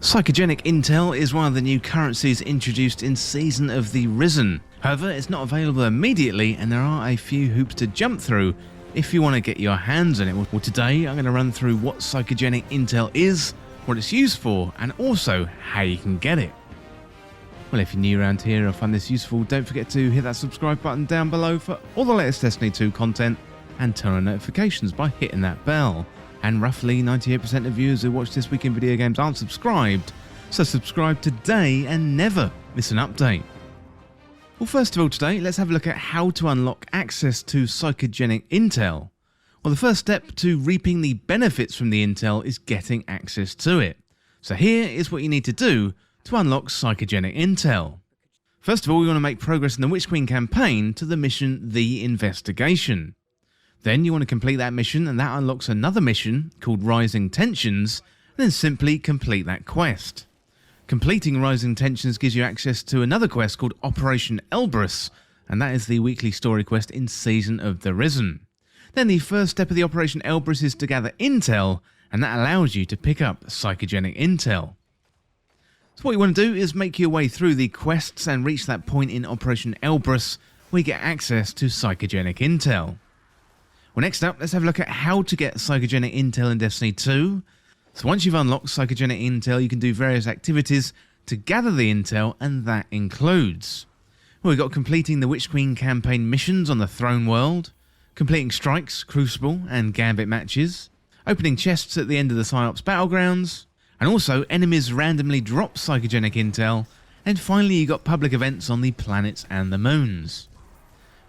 Psychogenic Intel is one of the new currencies introduced in Season of the Risen. However, it's not available immediately and there are a few hoops to jump through if you want to get your hands on it. Well, today I'm going to run through what Psychogenic Intel is, what it's used for, and also how you can get it. Well, if you're new around here or find this useful, don't forget to hit that subscribe button down below for all the latest Destiny 2 content and turn on notifications by hitting that bell. And roughly 98% of viewers who watch This Week in Video Games aren't subscribed, so subscribe today and never miss an update. Well, first of all today, let's have a look at how to unlock access to Psychogenic Intel. Well, the first step to reaping the benefits from the Intel is getting access to it. So here is what you need to do to unlock Psychogenic Intel. First of all, we want to make progress in the Witch Queen campaign to the mission The Investigation. Then you want to complete that mission, and that unlocks another mission called Rising Tensions, and then simply complete that quest. Completing Rising Tensions gives you access to another quest called Operation Elbrus, and that is the weekly story quest in Season of the Risen. Then the first step of the Operation Elbrus is to gather intel, and that allows you to pick up Psychogenic Intel. So what you want to do is make your way through the quests and reach that point in Operation Elbrus where you get access to Psychogenic Intel. Well, next up, let's have a look at how to get Psychogenic Intel in Destiny 2. So once you've unlocked Psychogenic Intel, you can do various activities to gather the intel, and that includes, well, we've got completing the Witch Queen campaign missions on the Throne World, completing strikes, Crucible, and Gambit matches, opening chests at the end of the Psyops battlegrounds, and also enemies randomly drop Psychogenic Intel, and finally you got public events on the planets and the moons.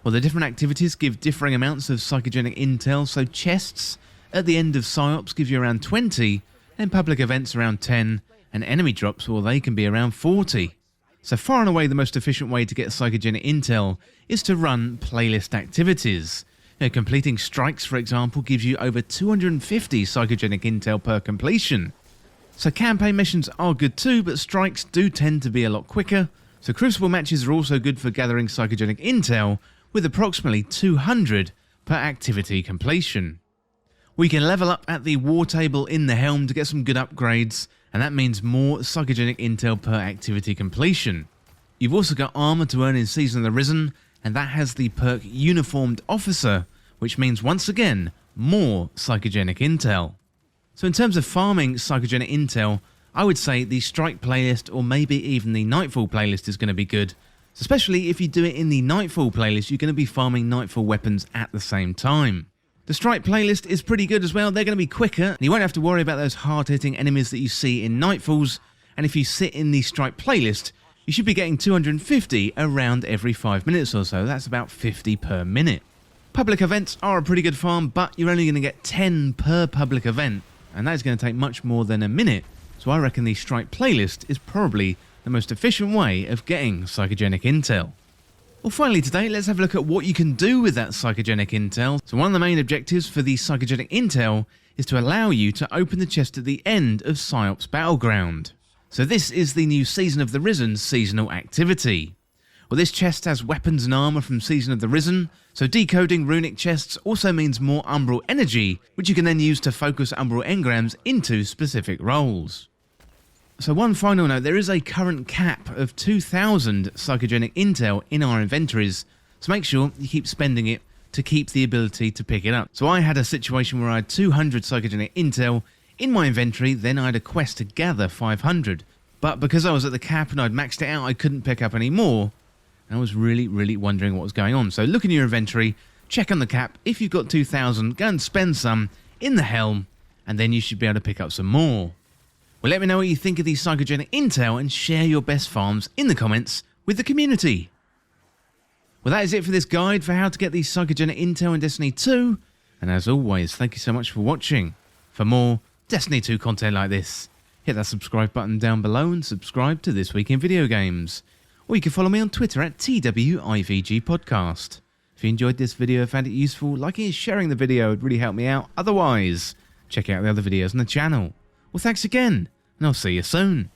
Well, the different activities give differing amounts of Psychogenic Intel, so chests at the end of Psyops gives you around 20, and public events around 10, and enemy drops, well, they can be around 40. So far and away the most efficient way to get Psychogenic Intel is to run playlist activities. Completing strikes, for example, gives you over 250 Psychogenic Intel per completion. So campaign missions are good too, but strikes do tend to be a lot quicker, so Crucible matches are also good for gathering Psychogenic Intel, with approximately 200 per activity completion. We can level up at the war table in the Helm to get some good upgrades, and that means more Psychogenic Intel per activity completion. You've also got armor to earn in Season of the Risen, and that has the perk Uniformed Officer, which means once again more Psychogenic Intel. So in terms of farming Psychogenic Intel, I would say the Strike playlist or maybe even the Nightfall playlist is going to be good. Especially if you do it in the Nightfall playlist, you're going to be farming Nightfall weapons at the same time. The Strike playlist is pretty good as well. They're going to be quicker, and you won't have to worry about those hard-hitting enemies that you see in Nightfalls, and if you sit in the Strike playlist, you should be getting 250 around every 5 minutes or so. That's about 50 per minute. Public events are a pretty good farm, but you're only going to get 10 per public event, and that is going to take much more than a minute, so I reckon the Strike playlist is probably the most efficient way of getting Psychogenic Intel. Well, finally today, let's have a look at what you can do with that Psychogenic Intel. So one of the main objectives for the Psychogenic Intel is to allow you to open the chest at the end of Psyops Battleground. So this is the new Season of the Risen seasonal activity. Well, this chest has weapons and armor from Season of the Risen, so decoding runic chests also means more Umbral energy, which you can then use to focus Umbral engrams into specific roles. So one final note, there is a current cap of 2,000 Psychogenic Intel in our inventories, so make sure you keep spending it to keep the ability to pick it up. So I had a situation where I had 200 Psychogenic Intel in my inventory, then I had a quest to gather 500. But because I was at the cap and I'd maxed it out, I couldn't pick up any more, and I was really wondering what was going on. So look in your inventory, check on the cap, if you've got 2,000, go and spend some in the Helm, and then you should be able to pick up some more. Well, let me know what you think of the Psychogenic Intel and share your best farms in the comments with the community. Well, that is it for this guide for how to get the Psychogenic Intel in Destiny 2. And as always, thank you so much for watching. For more Destiny 2 content like this, hit that subscribe button down below and subscribe to This Week in Video Games. Or you can follow me on Twitter at TWIVG Podcast. If you enjoyed this video and found it useful, liking and sharing the video would really help me out. Otherwise, check out the other videos on the channel. Well, thanks again, and I'll see you soon.